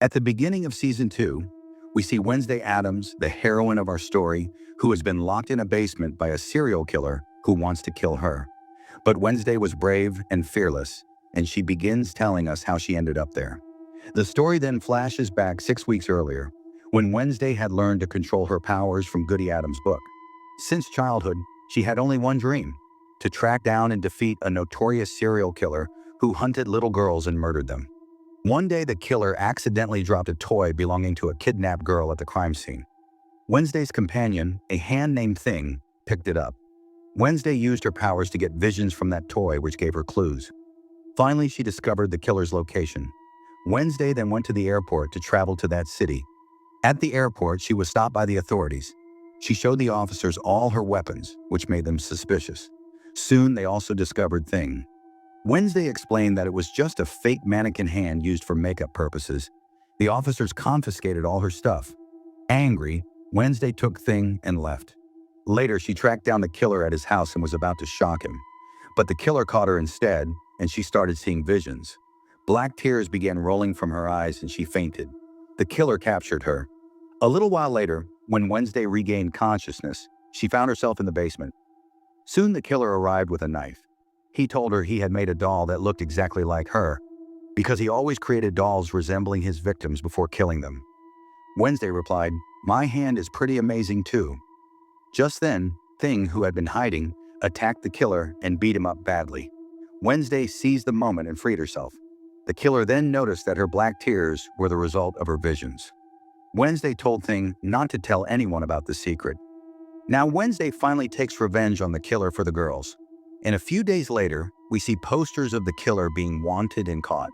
At the beginning of season 2, we see Wednesday Addams, the heroine of our story, who has been locked in a basement by a serial killer who wants to kill her. But Wednesday was brave and fearless, and she begins telling us how she ended up there. The story then flashes back 6 weeks earlier, when Wednesday had learned to control her powers from Goody Adams' book. Since childhood, she had only one dream: to track down and defeat a notorious serial killer who hunted little girls and murdered them. One day, the killer accidentally dropped a toy belonging to a kidnapped girl at the crime scene. Wednesday's companion, a hand named Thing, picked it up. Wednesday used her powers to get visions from that toy, which gave her clues. Finally, she discovered the killer's location. Wednesday then went to the airport to travel to that city. At the airport, she was stopped by the authorities. She showed the officers all her weapons, which made them suspicious. Soon, they also discovered Thing. Wednesday explained that it was just a fake mannequin hand used for makeup purposes. The officers confiscated all her stuff. Angry, Wednesday took Thing and left. Later, she tracked down the killer at his house and was about to shock him. But the killer caught her instead, and she started seeing visions. Black tears began rolling from her eyes and she fainted. The killer captured her. A little while later, when Wednesday regained consciousness, she found herself in the basement. Soon the killer arrived with a knife. He told her he had made a doll that looked exactly like her, because he always created dolls resembling his victims before killing them. Wednesday replied, "My hand is pretty amazing too." Just then, Thing, who had been hiding, attacked the killer and beat him up badly. Wednesday seized the moment and freed herself. The killer then noticed that her black tears were the result of her visions. Wednesday told Thing not to tell anyone about the secret. Now Wednesday finally takes revenge on the killer for the girls. And a few days later, we see posters of the killer being wanted and caught.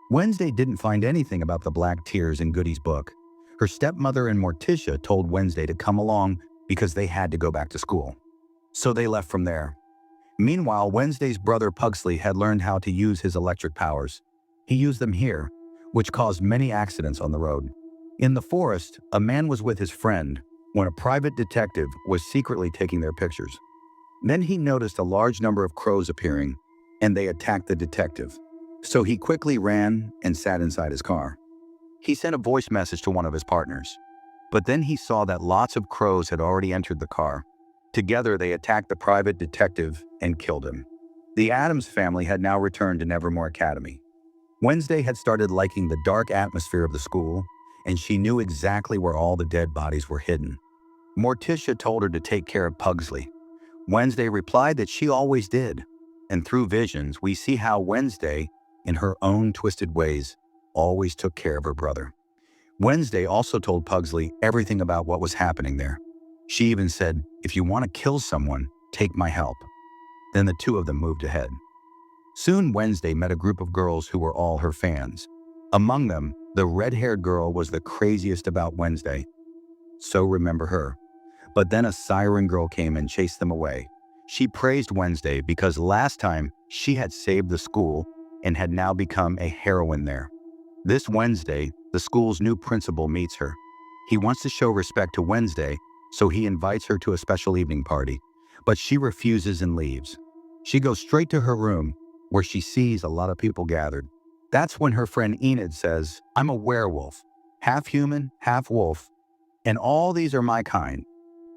Wednesday didn't find anything about the black tears in Goody's book. Her stepmother and Morticia told Wednesday to come along because they had to go back to school. So they left from there. Meanwhile, Wednesday's brother Pugsley had learned how to use his electric powers. He used them here, which caused many accidents on the road. In the forest, a man was with his friend when a private detective was secretly taking their pictures. Then he noticed a large number of crows appearing, and they attacked the detective. So he quickly ran and sat inside his car. He sent a voice message to one of his partners. But then he saw that lots of crows had already entered the car. Together, they attacked the private detective and killed him. The Addams family had now returned to Nevermore Academy. Wednesday had started liking the dark atmosphere of the school, and she knew exactly where all the dead bodies were hidden. Morticia told her to take care of Pugsley. Wednesday replied that she always did, and through visions, we see how Wednesday, in her own twisted ways, always took care of her brother. Wednesday also told Pugsley everything about what was happening there. She even said, "If you want to kill someone, take my help." Then the two of them moved ahead. Soon Wednesday met a group of girls who were all her fans. Among them, the red-haired girl was the craziest about Wednesday. So remember her. But then a siren girl came and chased them away. She praised Wednesday because last time she had saved the school and had now become a heroine there. This Wednesday, the school's new principal meets her. He wants to show respect to Wednesday, so he invites her to a special evening party, but she refuses and leaves. She goes straight to her room, where she sees a lot of people gathered. That's when her friend Enid says, "I'm a werewolf, half human, half wolf, and all these are my kind."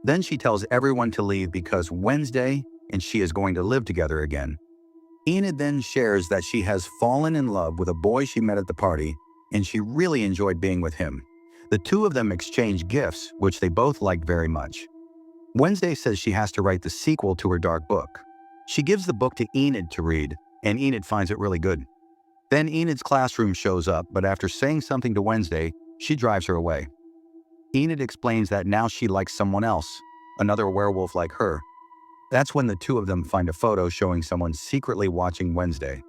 Then she tells everyone to leave because Wednesday and she is going to live together again. Enid then shares that she has fallen in love with a boy she met at the party, and she really enjoyed being with him. The two of them exchange gifts, which they both liked very much. Wednesday says she has to write the sequel to her dark book. She gives the book to Enid to read, and Enid finds it really good. Then Enid's classroom shows up, but after saying something to Wednesday, she drives her away. Enid explains that now she likes someone else, another werewolf like her. That's when the two of them find a photo showing someone secretly watching Wednesday.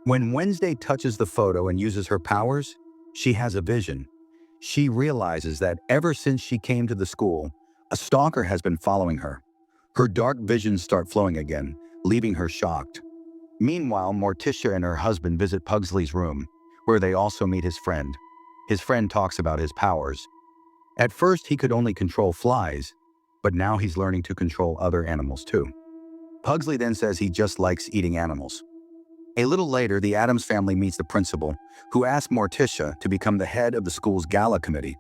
When Wednesday touches the photo and uses her powers, she has a vision. She realizes that ever since she came to the school, a stalker has been following her. Her dark visions start flowing again, leaving her shocked. Meanwhile, Morticia and her husband visit Pugsley's room, where they also meet his friend. His friend talks about his powers. At first, he could only control flies, but now he's learning to control other animals too. Pugsley then says he just likes eating animals. A little later, the Addams family meets the principal, who asks Morticia to become the head of the school's gala committee.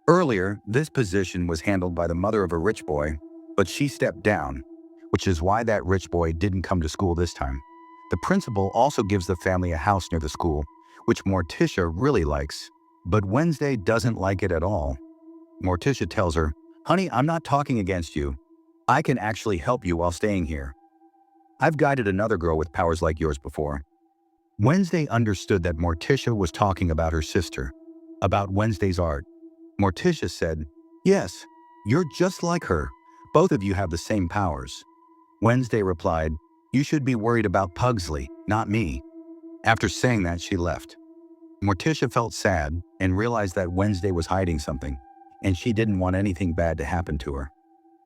Earlier, this position was handled by the mother of a rich boy, but she stepped down, which is why that rich boy didn't come to school this time. The principal also gives the family a house near the school, which Morticia really likes, but Wednesday doesn't like it at all. Morticia tells her, "Honey, I'm not talking against you. I can actually help you while staying here. I've guided another girl with powers like yours before." Wednesday understood that Morticia was talking about her sister, about Wednesday's art. Morticia said, "Yes, you're just like her. Both of you have the same powers." Wednesday replied, "You should be worried about Pugsley, not me." After saying that, she left. Morticia felt sad and realized that Wednesday was hiding something, and she didn't want anything bad to happen to her.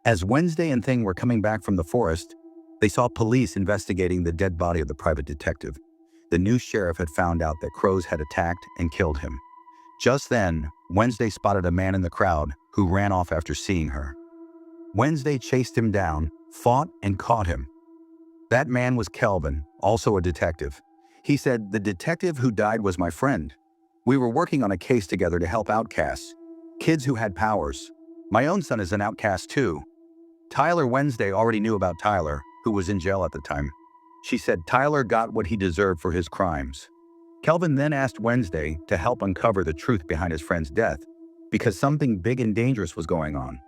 As Wednesday and Thing were coming back from the forest, they saw police investigating the dead body of the private detective. The new sheriff had found out that crows had attacked and killed him. Just then, Wednesday spotted a man in the crowd who ran off after seeing her. Wednesday chased him down, fought, and caught him. That man was Kelvin, also a detective. He said, "The detective who died was my friend. We were working on a case together to help outcasts, kids who had powers. My own son is an outcast too." Tyler Wednesday already knew about Tyler, who was in jail at the time. She said Tyler got what he deserved for his crimes. Kelvin then asked Wednesday to help uncover the truth behind his friend's death, because something big and dangerous was going on.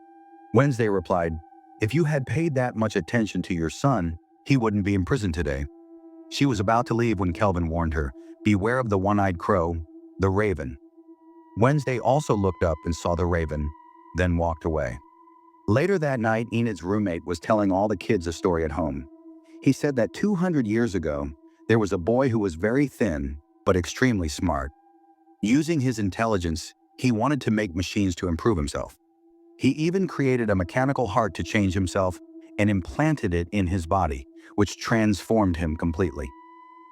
Wednesday replied, "If you had paid that much attention to your son, he wouldn't be in prison today." She was about to leave when Kelvin warned her, "Beware of the one-eyed crow, the raven." Wednesday also looked up and saw the raven, then walked away. Later that night, Enid's roommate was telling all the kids a story at home. He said that 200 years ago, there was a boy who was very thin, but extremely smart. Using his intelligence, he wanted to make machines to improve himself. He even created a mechanical heart to change himself and implanted it in his body, which transformed him completely.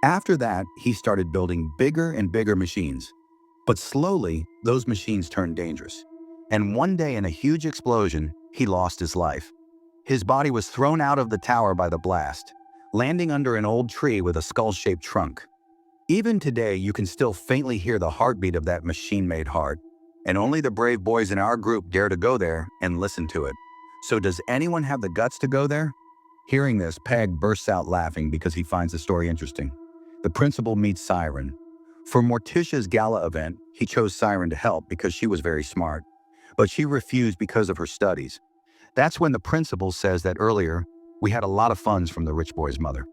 After that, he started building bigger and bigger machines. But slowly, those machines turned dangerous. And one day in a huge explosion, he lost his life. His body was thrown out of the tower by the blast, landing under an old tree with a skull-shaped trunk. Even today, you can still faintly hear the heartbeat of that machine-made heart, and only the brave boys in our group dare to go there and listen to it. So does anyone have the guts to go there? Hearing this, Peg bursts out laughing because he finds the story interesting. The principal meets Siren. For Morticia's gala event, he chose Siren to help because she was very smart, but she refused because of her studies. That's when the principal says that earlier, we had a lot of funds from the rich boy's mother,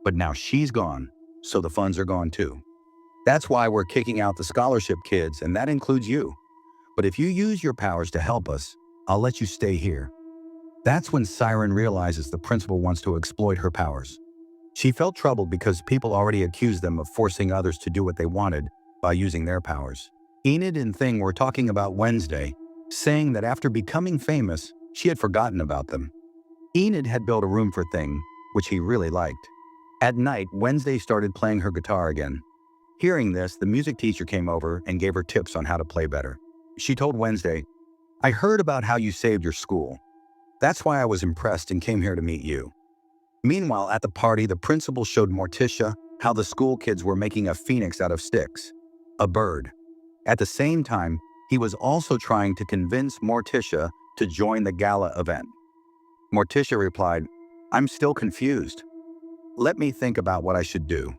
but now she's gone, so the funds are gone too. That's why we're kicking out the scholarship kids, and that includes you. But if you use your powers to help us, I'll let you stay here. That's when Siren realizes the principal wants to exploit her powers. She felt troubled because people already accused them of forcing others to do what they wanted by using their powers. Enid and Thing were talking about Wednesday, saying that after becoming famous, she had forgotten about them. Enid had built a room for Thing, which he really liked. At night, Wednesday started playing her guitar again. Hearing this, the music teacher came over and gave her tips on how to play better. She told Wednesday, "I heard about how you saved your school. That's why I was impressed and came here to meet you." Meanwhile, at the party, the principal showed Morticia how the school kids were making a phoenix out of sticks, a bird. At the same time, he was also trying to convince Morticia to join the gala event. Morticia replied, "I'm still confused. Let me think about what I should do."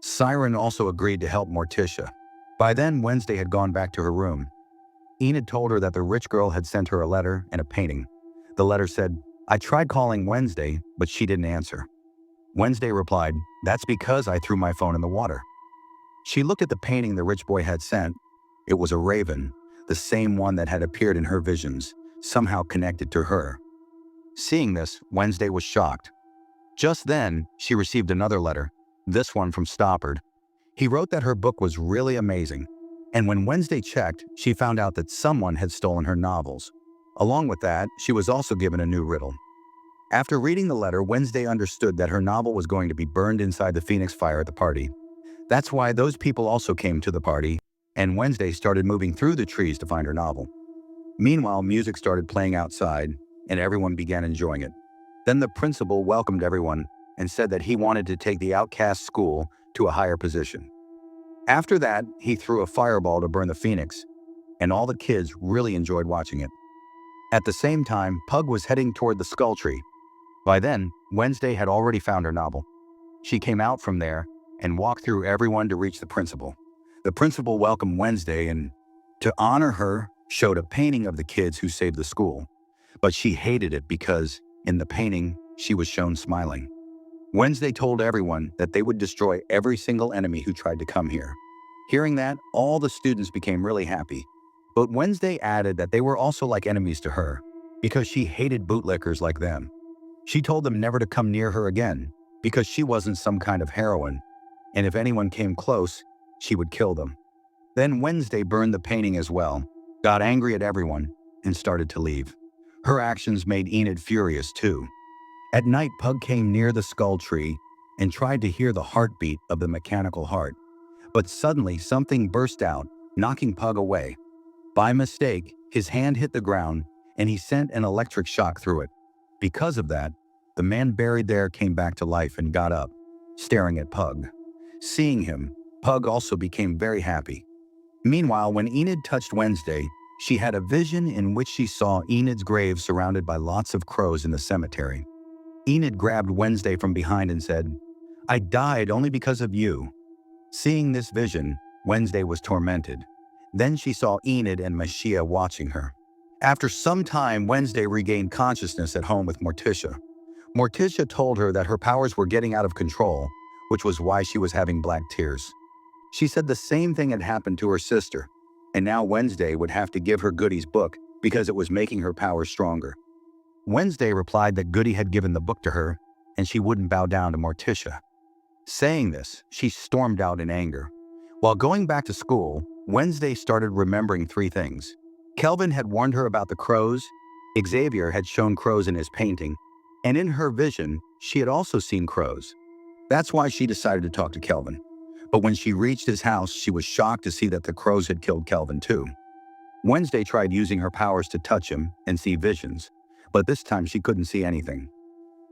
Siren also agreed to help Morticia. By then, Wednesday had gone back to her room. Enid told her that the rich girl had sent her a letter and a painting. The letter said, "I tried calling Wednesday, but she didn't answer." Wednesday replied, "That's because I threw my phone in the water." She looked at the painting the rich boy had sent. It was a raven, the same one that had appeared in her visions, somehow connected to her. Seeing this, Wednesday was shocked. Just then, she received another letter, this one from Stoppard. He wrote that her book was really amazing, and when Wednesday checked, she found out that someone had stolen her novels. Along with that, she was also given a new riddle. After reading the letter, Wednesday understood that her novel was going to be burned inside the Phoenix fire at the party. That's why those people also came to the party, and Wednesday started moving through the trees to find her novel. Meanwhile, music started playing outside, and everyone began enjoying it. Then the principal welcomed everyone and said that he wanted to take the outcast school to a higher position. After that, he threw a fireball to burn the phoenix, and all the kids really enjoyed watching it. At the same time, Pug was heading toward the skull tree. By then, Wednesday had already found her novel. She came out from there and walked through everyone to reach the principal. The principal welcomed Wednesday and, to honor her, showed a painting of the kids who saved the school. But she hated it because, in the painting, she was shown smiling. Wednesday told everyone that they would destroy every single enemy who tried to come here. Hearing that, all the students became really happy. But Wednesday added that they were also like enemies to her, because she hated bootlickers like them. She told them never to come near her again, because she wasn't some kind of heroine, and if anyone came close, she would kill them. Then Wednesday burned the painting as well, got angry at everyone, and started to leave. Her actions made Enid furious too. At night, Pug came near the skull tree and tried to hear the heartbeat of the mechanical heart. But suddenly something burst out, knocking Pug away. By mistake, his hand hit the ground and he sent an electric shock through it. Because of that, the man buried there came back to life and got up, staring at Pug. Seeing him, Pug also became very happy. Meanwhile, when Enid touched Wednesday, she had a vision in which she saw Enid's grave surrounded by lots of crows in the cemetery. Enid grabbed Wednesday from behind and said, "I died only because of you." Seeing this vision, Wednesday was tormented. Then she saw Enid and Mashia watching her. After some time, Wednesday regained consciousness at home with Morticia. Morticia told her that her powers were getting out of control, which was why she was having black tears. She said the same thing had happened to her sister, and now Wednesday would have to give her Goody's book because it was making her powers stronger. Wednesday replied that Goody had given the book to her, and she wouldn't bow down to Morticia. Saying this, she stormed out in anger. While going back to school, Wednesday started remembering three things. Kelvin had warned her about the crows, Xavier had shown crows in his painting, and in her vision, she had also seen crows. That's why she decided to talk to Kelvin. But when she reached his house, she was shocked to see that the crows had killed Kelvin too. Wednesday tried using her powers to touch him and see visions, but this time she couldn't see anything.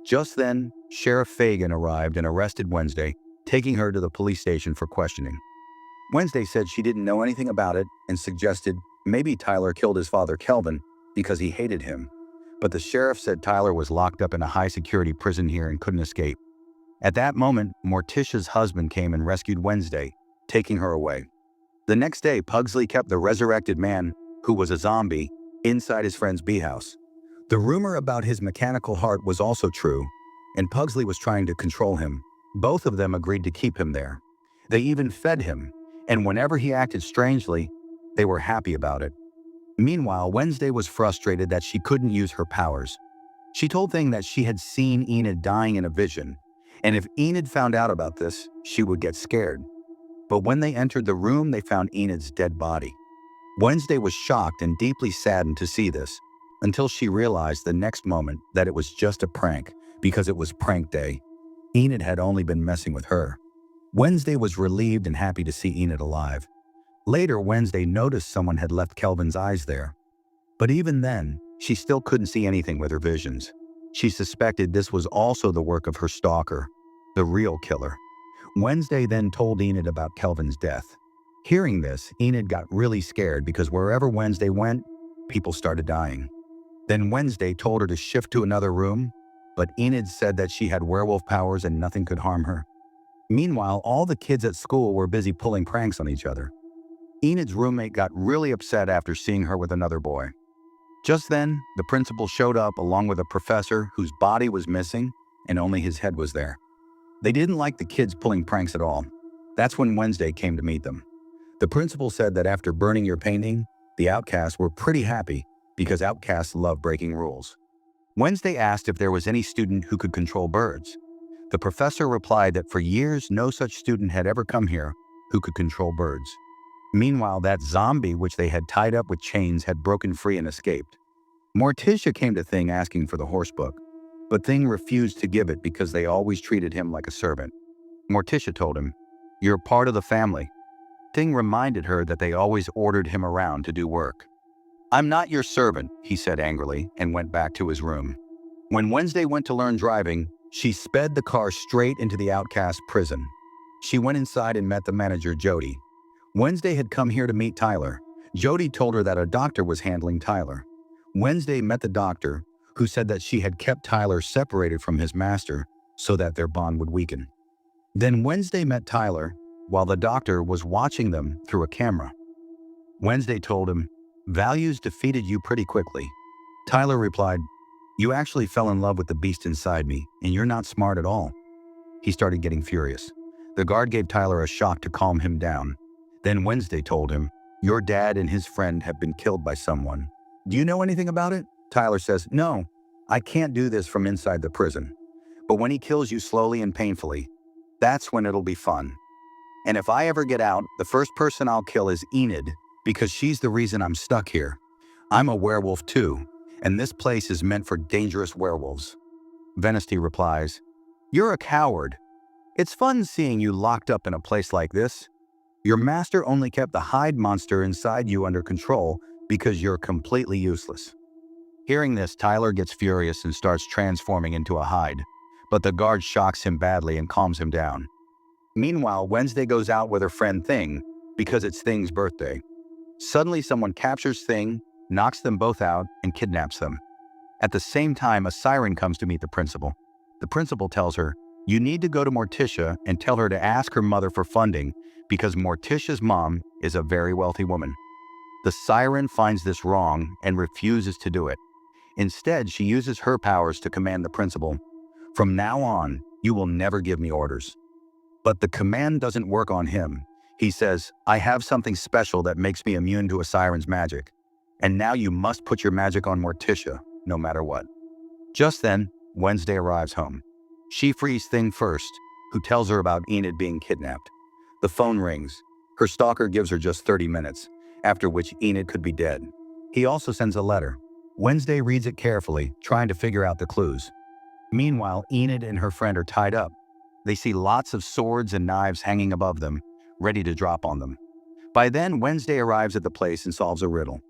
Just then, Sheriff Fagan arrived and arrested Wednesday, taking her to the police station for questioning. Wednesday said she didn't know anything about it and suggested maybe Tyler killed his father Kelvin because he hated him. But the sheriff said Tyler was locked up in a high-security prison here and couldn't escape. At that moment, Morticia's husband came and rescued Wednesday, taking her away. The next day, Pugsley kept the resurrected man, who was a zombie, inside his friend's bee house. The rumor about his mechanical heart was also true, and Pugsley was trying to control him. Both of them agreed to keep him there. They even fed him, and whenever he acted strangely, they were happy about it. Meanwhile, Wednesday was frustrated that she couldn't use her powers. She told Thing that she had seen Enid dying in a vision, and if Enid found out about this, she would get scared. But when they entered the room, they found Enid's dead body. Wednesday was shocked and deeply saddened to see this, until she realized the next moment that it was just a prank, because it was prank day. Enid had only been messing with her. Wednesday was relieved and happy to see Enid alive. Later, Wednesday noticed someone had left Kelvin's eyes there. But even then, she still couldn't see anything with her visions. She suspected this was also the work of her stalker, the real killer. Wednesday then told Enid about Kelvin's death. Hearing this, Enid got really scared because wherever Wednesday went, people started dying. Then Wednesday told her to shift to another room, but Enid said that she had werewolf powers and nothing could harm her. Meanwhile, all the kids at school were busy pulling pranks on each other. Enid's roommate got really upset after seeing her with another boy. Just then, the principal showed up along with a professor whose body was missing and only his head was there. They didn't like the kids pulling pranks at all. That's when Wednesday came to meet them. The principal said that after burning your painting, the outcasts were pretty happy because outcasts love breaking rules. Wednesday asked if there was any student who could control birds. The professor replied that for years no such student had ever come here who could control birds. Meanwhile, that zombie which they had tied up with chains had broken free and escaped. Morticia came to Thing asking for the horse book, but Thing refused to give it because they always treated him like a servant. Morticia told him, "You're part of the family." Thing reminded her that they always ordered him around to do work. "I'm not your servant," he said angrily and went back to his room. When Wednesday went to learn driving, she sped the car straight into the outcast prison. She went inside and met the manager, Jody. Wednesday had come here to meet Tyler. Jody told her that a doctor was handling Tyler. Wednesday met the doctor, who said that she had kept Tyler separated from his master so that their bond would weaken. Then Wednesday met Tyler while the doctor was watching them through a camera. Wednesday told him, "Values defeated you pretty quickly." Tyler replied, "You actually fell in love with the beast inside me, and you're not smart at all." He started getting furious. The guard gave Tyler a shock to calm him down. Then Wednesday told him, "Your dad and his friend have been killed by someone. Do you know anything about it?" Tyler says, "No, I can't do this from inside the prison. But when he kills you slowly and painfully, that's when it'll be fun. And if I ever get out, the first person I'll kill is Enid, because she's the reason I'm stuck here. I'm a werewolf too, and this place is meant for dangerous werewolves." Wednesday replies, "You're a coward. It's fun seeing you locked up in a place like this. Your master only kept the Hyde monster inside you under control because you're completely useless." Hearing this, Tyler gets furious and starts transforming into a Hyde, but the guard shocks him badly and calms him down. Meanwhile, Wednesday goes out with her friend Thing because it's Thing's birthday. Suddenly, someone captures Thing, knocks them both out, and kidnaps them. At the same time, a siren comes to meet the principal. The principal tells her, "You need to go to Morticia and tell her to ask her mother for funding because Morticia's mom is a very wealthy woman." The siren finds this wrong and refuses to do it. Instead, she uses her powers to command the principal, "From now on, you will never give me orders." But the command doesn't work on him. He says, "I have something special that makes me immune to a siren's magic. And now you must put your magic on Morticia, no matter what." Just then, Wednesday arrives home. She frees Thing first, who tells her about Enid being kidnapped. The phone rings. Her stalker gives her just 30 minutes, after which Enid could be dead. He also sends a letter. Wednesday reads it carefully, trying to figure out the clues. Meanwhile, Enid and her friend are tied up. They see lots of swords and knives hanging above them, ready to drop on them. By then, Wednesday arrives at the place and solves a riddle.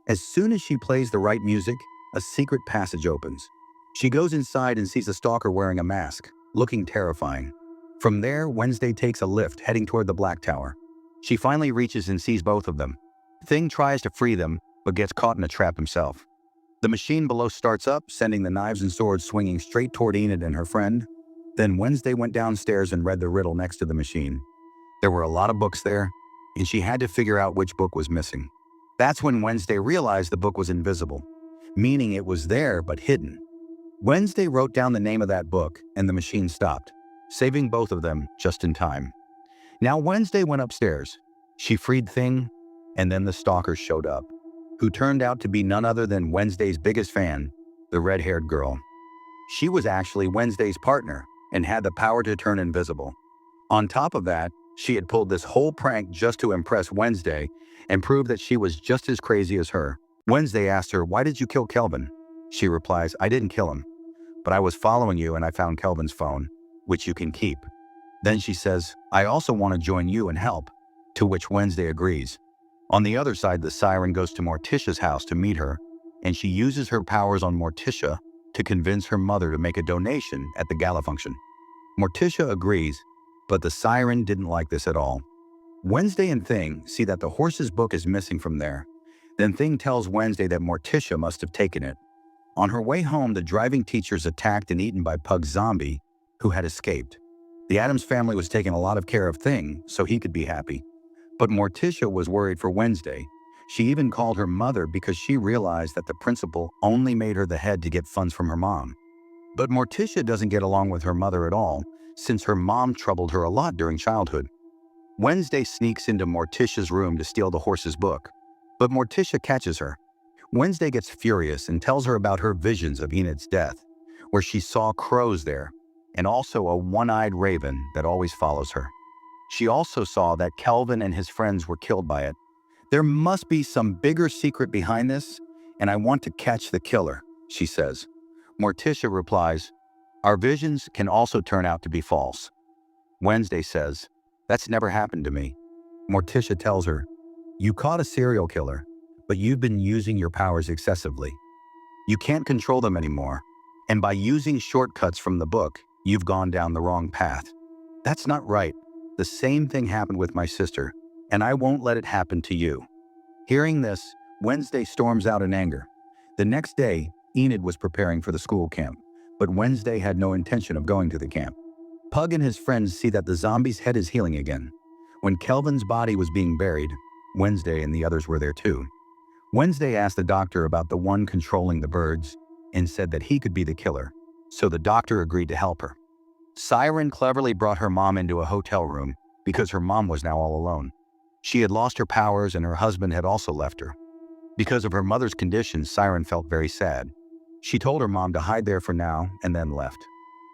As soon as she plays the right music, a secret passage opens. She goes inside and sees a stalker wearing a mask, looking terrifying. From there, Wednesday takes a lift heading toward the Black Tower. She finally reaches and sees both of them. Thing tries to free them, but gets caught in a trap himself. The machine below starts up, sending the knives and swords swinging straight toward Enid and her friend. Then Wednesday went downstairs and read the riddle next to the machine. There were a lot of books there, and she had to figure out which book was missing. That's when Wednesday realized the book was invisible, meaning it was there but hidden. Wednesday wrote down the name of that book, and the machine stopped, saving both of them just in time. Now Wednesday went upstairs. She freed Thing, and then the stalker showed up, who turned out to be none other than Wednesday's biggest fan, the red-haired girl. She was actually Wednesday's partner and had the power to turn invisible. On top of that, she had pulled this whole prank just to impress Wednesday and prove that she was just as crazy as her. Wednesday asked her, "Why did you kill Kelvin?" She replies, "I didn't kill him, but I was following you and I found Kelvin's phone, which you can keep." Then she says, "I also want to join you and help," to which Wednesday agrees. On the other side, the siren goes to Morticia's house to meet her, and she uses her powers on Morticia to convince her mother to make a donation at the gala function. Morticia agrees, but the siren didn't like this at all. Wednesday and Thing see that the horse's book is missing from there. Then Thing tells Wednesday that Morticia must have taken it. On her way home, the driving teacher is attacked and eaten by Pug Zombie, who had escaped. The Addams family was taking a lot of care of Thing, so he could be happy. But Morticia was worried for Wednesday. She even called her mother because she realized that the principal only made her the head to get funds from her mom. But Morticia doesn't get along with her mother at all, since her mom troubled her a lot during childhood. Wednesday sneaks into Morticia's room to steal the horse's book, but Morticia catches her. Wednesday gets furious and tells her about her visions of Enid's death, where she saw crows there, and also a one-eyed raven that always follows her. She also saw that Kelvin and his friends were killed by it. "There must be some bigger secret behind this, and I want to catch the killer," she says. Morticia replies, "Our visions can also turn out to be false." Wednesday says, "That's never happened to me." Morticia tells her, "You caught a serial killer, but you've been using your powers excessively. You can't control them anymore, and by using shortcuts from the book, you've gone down the wrong path. That's not right. The same thing happened with my sister, and I won't let it happen to you." Hearing this, Wednesday storms out in anger. The next day, Enid was preparing for the school camp, but Wednesday had no intention of going to the camp. Pug and his friends see that the zombie's head is healing again. When Kelvin's body was being buried, Wednesday and the others were there too. Wednesday asked the doctor about the one controlling the birds and said that he could be the killer, so the doctor agreed to help her. Siren cleverly brought her mom into a hotel room because her mom was now all alone. She had lost her powers and her husband had also left her. Because of her mother's condition, Siren felt very sad. She told her mom to hide there for now and then left.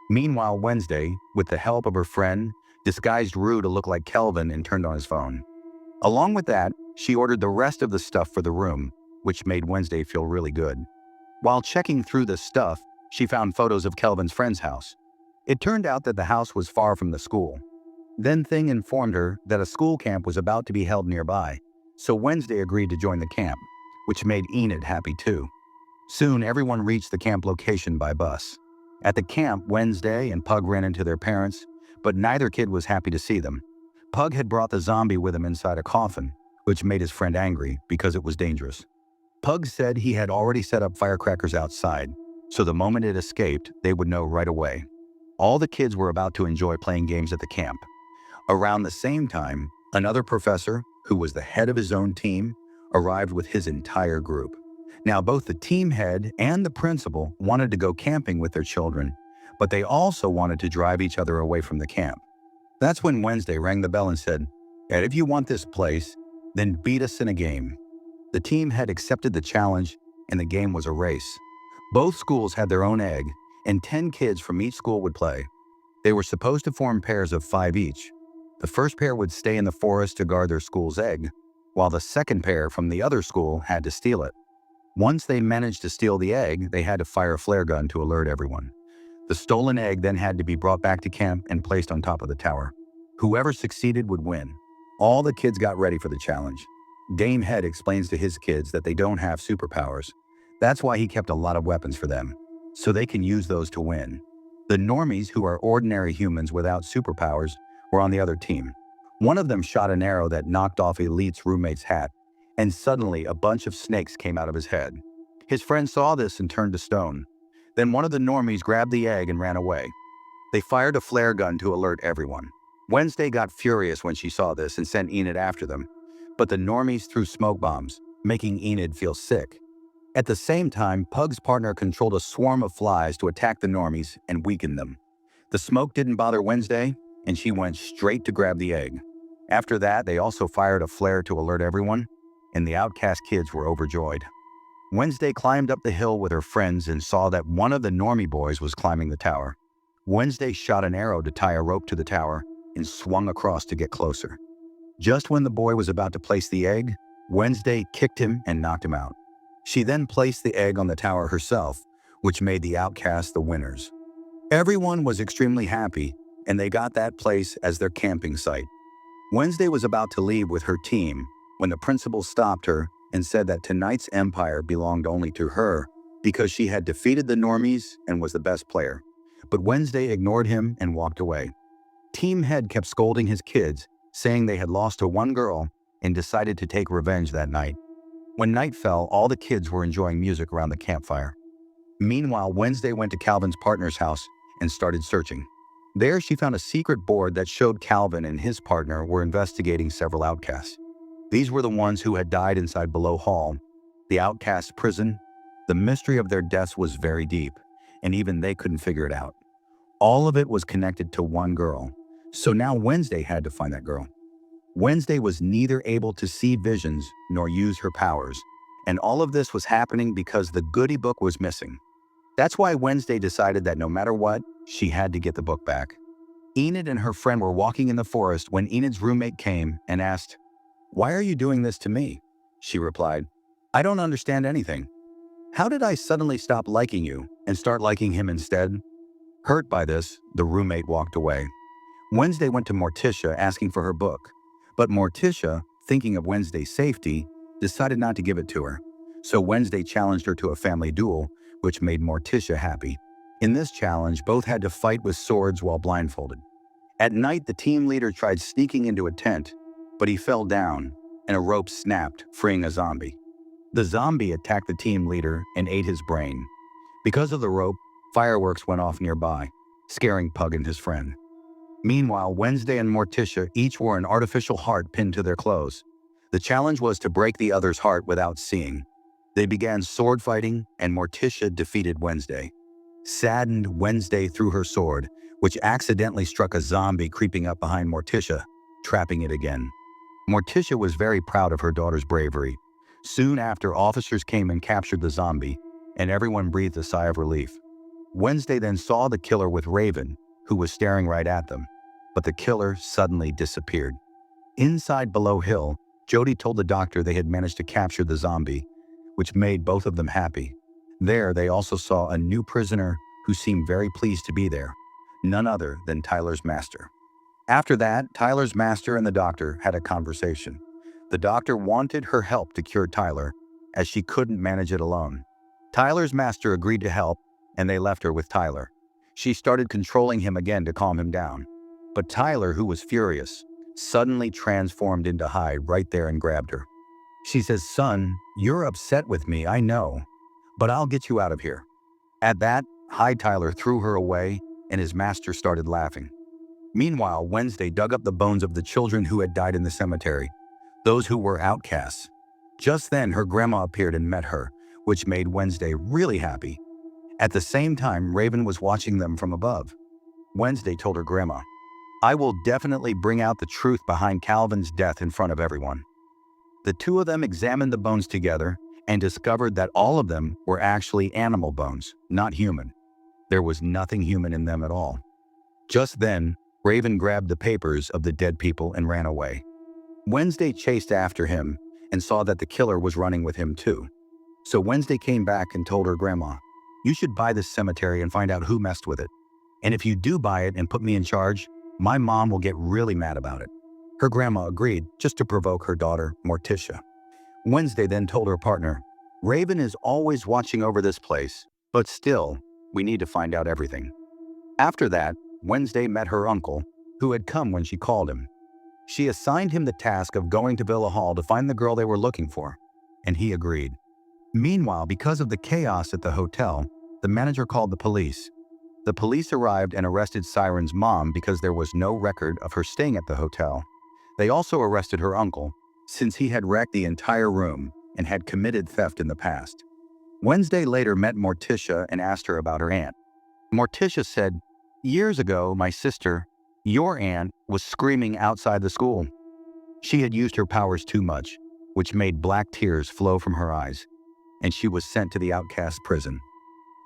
Meanwhile, Wednesday, with the help of her friend, disguised Rue to look like Kelvin and turned on his phone. Along with that, she ordered the rest of the stuff for the room, which made Wednesday feel really good. While checking through the stuff, she found photos of Kelvin's friend's house. It turned out that the house was far from the school. Then Thing informed her that a school camp was about to be held nearby, so Wednesday agreed to join the camp, which made Enid happy too. Soon, everyone reached the camp location by bus. At the camp, Wednesday and Pug ran into their parents, but neither kid was happy to see them. Pug had brought the zombie with him inside a coffin, which made his friend angry because it was dangerous. Pug said he had already set up firecrackers outside, so the moment it escaped, they would know right away. All the kids were about to enjoy playing games at the camp. Around the same time, another professor, who was the head of his own team, arrived with his entire group. Now, both the team head and the principal wanted to go camping with their children, but they also wanted to drive each other away from the camp. That's when Wednesday rang the bell and said, "And if you want this place, then beat us in a game." The team head accepted the challenge, and the game was a race. Both schools had their own egg, and 10 kids from each school would play. They were supposed to form pairs of 5 each. The first pair would stay in the forest to guard their school's egg, while the second pair from the other school had to steal it. Once they managed to steal the egg, they had to fire a flare gun to alert everyone. The stolen egg then had to be brought back to camp and placed on top of the tower. Whoever succeeded would win. All the kids got ready for the challenge. Dame Head explains to his kids that they don't have superpowers. That's why he kept a lot of weapons for them, so they can use those to win. The normies, who are ordinary humans without superpowers, were on the other team. One of them shot an arrow that knocked off Elite's roommate's hat, and suddenly a bunch of snakes came out of his head. His friend saw this and turned to stone. Then one of the normies grabbed the egg and ran away. They fired a flare gun to alert everyone. Wednesday got furious when she saw this and sent Enid after them, but the normies threw smoke bombs, making Enid feel sick. At the same time, Pug's partner controlled a swarm of flies to attack the normies and weaken them. The smoke didn't bother Wednesday, and she went straight to grab the egg. After that, they also fired a flare to alert everyone, and the outcast kids were overjoyed. Wednesday climbed up the hill with her friends and saw that one of the normie boys was climbing the tower. Wednesday shot an arrow to tie a rope to the tower and swung across to get closer. Just when the boy was about to place the egg, Wednesday kicked him and knocked him out. She then placed the egg on the tower herself, which made the outcasts the winners. Everyone was extremely happy, and they got that place as their camping site. Wednesday was about to leave with her team when the principal stopped her and said that tonight's empire belonged only to her because she had defeated the normies and was the best player. But Wednesday ignored him and walked away. Team head kept scolding his kids, saying they had lost to one girl and decided to take revenge that night. When night fell, all the kids were enjoying music around the campfire. Meanwhile, Wednesday went to Calvin's partner's house and started searching. There, she found a secret board that showed Calvin and his partner were investigating several outcasts. These were the ones who had died inside Below Hall, the outcast prison. The mystery of their deaths was very deep, and even they couldn't figure it out. All of it was connected to one girl, so now Wednesday had to find that girl. Wednesday was neither able to see visions nor use her powers, and all of this was happening because the goodie book was missing. That's why Wednesday decided that no matter what, she had to get the book back. Enid and her friend were walking in the forest when Enid's roommate came and asked, "Why are you doing this to me?" She replied, "I don't understand anything. How did I suddenly stop liking you and start liking him instead?" Hurt by this, the roommate walked away. Wednesday went to Morticia asking for her book, but Morticia, thinking of Wednesday's safety, decided not to give it to her. So Wednesday challenged her to a family duel, which made Morticia happy. In this challenge, both had to fight with swords while blindfolded. At night, the team leader tried sneaking into a tent, but he fell down, and a rope snapped, freeing a zombie. The zombie attacked the team leader and ate his brain. Because of the rope, fireworks went off nearby, scaring Pug and his friend. Meanwhile, Wednesday and Morticia each wore an artificial heart pinned to their clothes. The challenge was to break the other's heart without seeing. They began sword fighting, and Morticia defeated Wednesday. Saddened, Wednesday threw her sword, which accidentally struck a zombie creeping up behind Morticia, trapping it again. Morticia was very proud of her daughter's bravery. Soon after, officers came and captured the zombie, and everyone breathed a sigh of relief. Wednesday then saw the killer with Raven, who was staring right at them, but the killer suddenly disappeared. Inside Below Hill, Jody told the doctor they had managed to capture the zombie, which made both of them happy. There, they also saw a new prisoner who seemed very pleased to be there, none other than Tyler's master. After that, Tyler's master and the doctor had a conversation. The doctor wanted her help to cure Tyler, as she couldn't manage it alone. Tyler's master agreed to help, and they left her with Tyler. She started controlling him again to calm him down. But Tyler, who was furious, suddenly transformed into Hyde right there and grabbed her. She says, "Son, you're upset with me, I know, but I'll get you out of here." At that, Hyde Tyler threw her away, and his master started laughing. Meanwhile, Wednesday dug up the bones of the children who had died in the cemetery, those who were outcasts. Just then, her grandma appeared and met her, which made Wednesday really happy. At the same time, Raven was watching them from above. Wednesday told her grandma, "I will definitely bring out the truth behind Calvin's death in front of everyone." The two of them examined the bones together and discovered that all of them were actually animal bones, not human. There was nothing human in them at all. Just then, Raven grabbed the papers of the dead people and ran away. Wednesday chased after him and saw that the killer was running with him too. So Wednesday came back and told her grandma, "You should buy this cemetery and find out who messed with it. And if you do buy it and put me in charge, my mom will get really mad about it." Her grandma agreed, just to provoke her daughter, Morticia. Wednesday then told her partner, "Raven is always watching over this place, but still, we need to find out everything." After that, Wednesday met her uncle, who had come when she called him. She assigned him the task of going to Villa Hall to find the girl they were looking for, and he agreed. Meanwhile, because of the chaos at the hotel, the manager called the police. The police arrived and arrested Siren's mom because there was no record of her staying at the hotel. They also arrested her uncle, since he had wrecked the entire room and had committed theft in the past. Wednesday later met Morticia and asked her about her aunt. Morticia said, "Years ago, my sister, your aunt, was screaming outside the school. She had used her powers too much, which made black tears flow from her eyes, and she was sent to the outcast prison."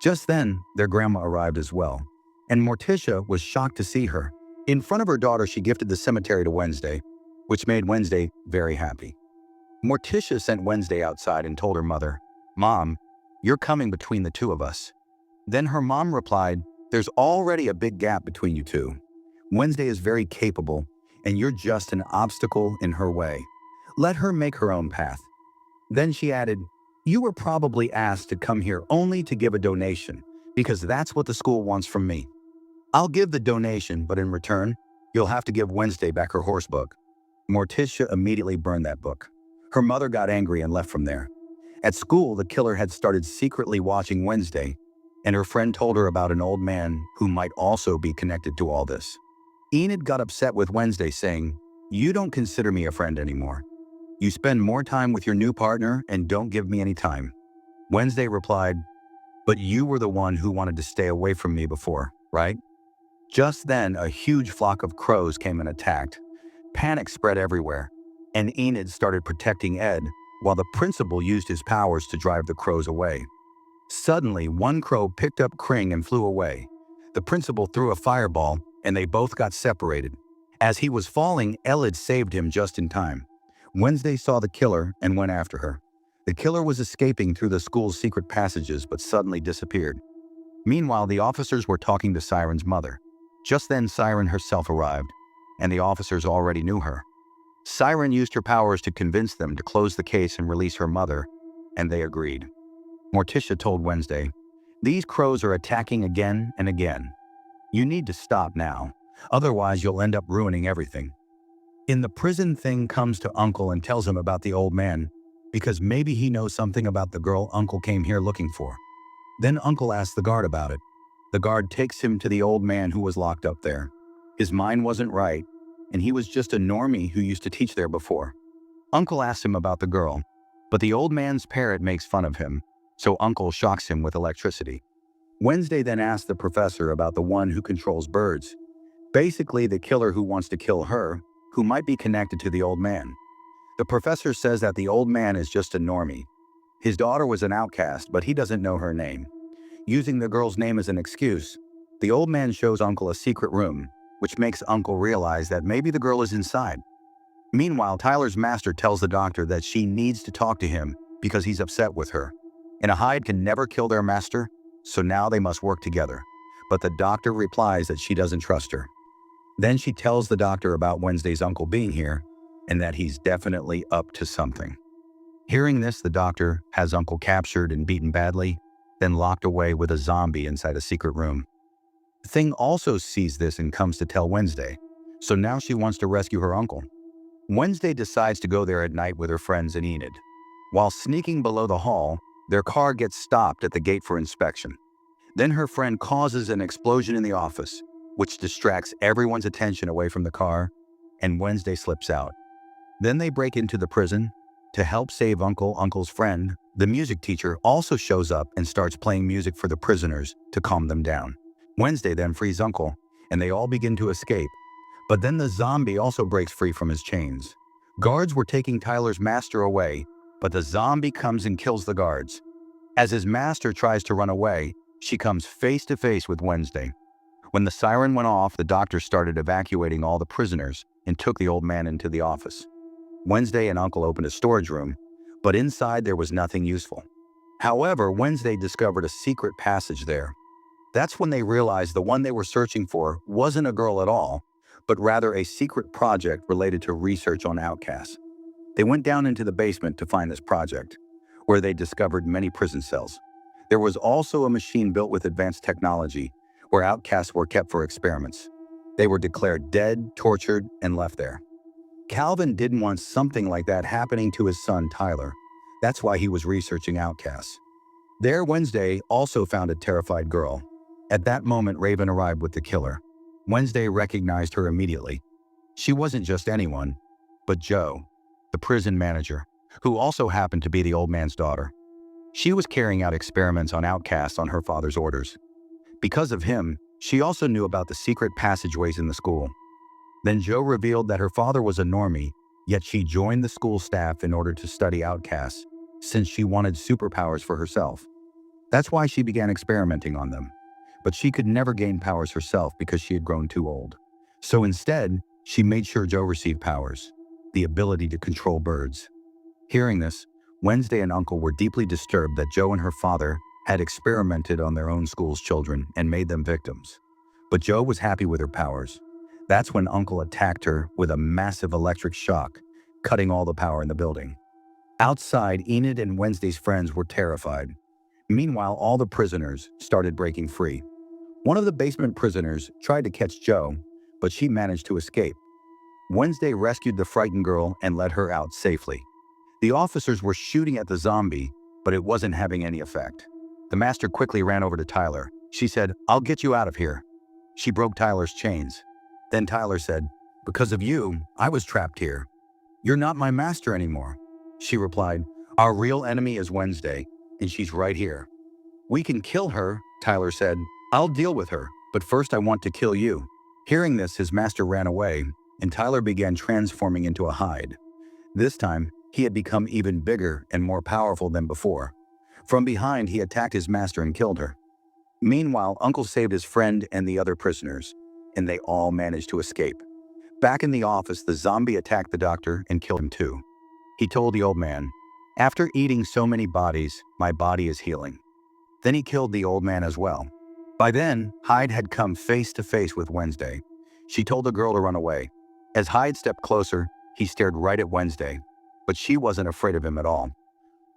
Just then, their grandma arrived as well, and Morticia was shocked to see her. In front of her daughter, she gifted the cemetery to Wednesday, which made Wednesday very happy. Morticia sent Wednesday outside and told her mother, "Mom, you're coming between the two of us." Then her mom replied, "There's already a big gap between you two. Wednesday is very capable, and you're just an obstacle in her way. Let her make her own path." Then she added, "You were probably asked to come here only to give a donation, because that's what the school wants from me. I'll give the donation, but in return, you'll have to give Wednesday back her horse book." Morticia immediately burned that book. Her mother got angry and left from there. At school, the killer had started secretly watching Wednesday, and her friend told her about an old man who might also be connected to all this. Enid got upset with Wednesday, saying, "You don't consider me a friend anymore. You spend more time with your new partner and don't give me any time." Wednesday replied, "But you were the one who wanted to stay away from me before, right?" Just then, a huge flock of crows came and attacked. Panic spread everywhere, and Enid started protecting Ed, while the principal used his powers to drive the crows away. Suddenly, one crow picked up Kring and flew away. The principal threw a fireball, and they both got separated. As he was falling, Elid saved him just in time. Wednesday saw the killer and went after her. The killer was escaping through the school's secret passages but suddenly disappeared. Meanwhile, the officers were talking to Siren's mother. Just then, Siren herself arrived, and the officers already knew her. Siren used her powers to convince them to close the case and release her mother, and they agreed. Morticia told Wednesday, "These crows are attacking again and again. You need to stop now. Otherwise, you'll end up ruining everything. In the prison, Thing comes to Uncle and tells him about the old man, because maybe he knows something about the girl Uncle came here looking for. Then Uncle asks the guard about it. The guard takes him to the old man who was locked up there. His mind wasn't right, and he was just a normie who used to teach there before. Uncle asks him about the girl, but the old man's parrot makes fun of him, so Uncle shocks him with electricity. Wednesday then asks the professor about the one who controls birds, basically the killer who wants to kill her, who might be connected to the old man. The professor says that the old man is just a normie. His daughter was an outcast, but he doesn't know her name. Using the girl's name as an excuse, the old man shows Uncle a secret room, which makes Uncle realize that maybe the girl is inside. Meanwhile, Tyler's master tells the doctor that she needs to talk to him because he's upset with her. And a Hyde can never kill their master, so now they must work together. But the doctor replies that she doesn't trust her. Then she tells the doctor about Wednesday's uncle being here and that he's definitely up to something. Hearing this, the doctor has Uncle captured and beaten badly, then locked away with a zombie inside a secret room. Thing also sees this and comes to tell Wednesday, so now she wants to rescue her uncle. Wednesday decides to go there at night with her friends and Enid. While sneaking below the hall, their car gets stopped at the gate for inspection. Then her friend causes an explosion in the office, which distracts everyone's attention away from the car, and Wednesday slips out. Then they break into the prison. To help save Uncle's friend, the music teacher also shows up and starts playing music for the prisoners to calm them down. Wednesday then frees Uncle, and they all begin to escape. But then the zombie also breaks free from his chains. Guards were taking Tyler's master away, but the zombie comes and kills the guards. As his master tries to run away, she comes face to face with Wednesday. When the siren went off, the doctor started evacuating all the prisoners and took the old man into the office. Wednesday and Uncle opened a storage room, but inside there was nothing useful. However, Wednesday discovered a secret passage there. That's when they realized the one they were searching for wasn't a girl at all, but rather a secret project related to research on outcasts. They went down into the basement to find this project, where they discovered many prison cells. There was also a machine built with advanced technology, where outcasts were kept for experiments. They were declared dead, tortured, and left there. Calvin didn't want something like that happening to his son Tyler. That's why he was researching outcasts. There, Wednesday also found a terrified girl. At that moment, Raven arrived with the killer. Wednesday recognized her immediately. She wasn't just anyone, but Joe, the prison manager, who also happened to be the old man's daughter. She was carrying out experiments on outcasts on her father's orders. Because of him, she also knew about the secret passageways in the school. Then Joe revealed that her father was a normie, yet she joined the school staff in order to study outcasts, since she wanted superpowers for herself. That's why she began experimenting on them. But she could never gain powers herself because she had grown too old. So instead, she made sure Joe received powers, the ability to control birds. Hearing this, Wednesday and Uncle were deeply disturbed that Joe and her father had experimented on their own school's children and made them victims. But Joe was happy with her powers. That's when Uncle attacked her with a massive electric shock, cutting all the power in the building. Outside, Enid and Wednesday's friends were terrified. Meanwhile, all the prisoners started breaking free. One of the basement prisoners tried to catch Joe, but she managed to escape. Wednesday rescued the frightened girl and let her out safely. The officers were shooting at the zombie, but it wasn't having any effect. The master quickly ran over to Tyler. She said, "I'll get you out of here." She broke Tyler's chains. Then Tyler said, "Because of you, I was trapped here. You're not my master anymore." She replied, "Our real enemy is Wednesday, and she's right here." "We can kill her," Tyler said. "I'll deal with her, but first I want to kill you." Hearing this, his master ran away, and Tyler began transforming into a Hyde. This time, he had become even bigger and more powerful than before. From behind, he attacked his master and killed her. Meanwhile, Uncle saved his friend and the other prisoners, and they all managed to escape. Back in the office, the zombie attacked the doctor and killed him too. He told the old man, "After eating so many bodies, my body is healing." Then he killed the old man as well. By then, Hyde had come face to face with Wednesday. She told the girl to run away. As Hyde stepped closer, he stared right at Wednesday, but she wasn't afraid of him at all.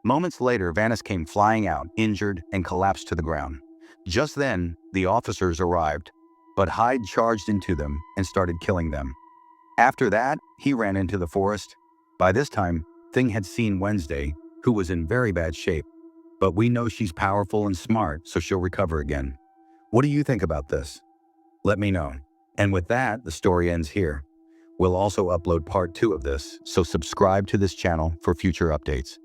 Moments later, Vanis came flying out, injured, and collapsed to the ground. Just then, the officers arrived. but Hyde charged into them and started killing them. After that, he ran into the forest. By this time, Thing had seen Wednesday, who was in very bad shape. But we know she's powerful and smart, so she'll recover again. What do you think about this? Let me know. And with that, the story ends here. We'll also upload part 2 of this, so subscribe to this channel for future updates.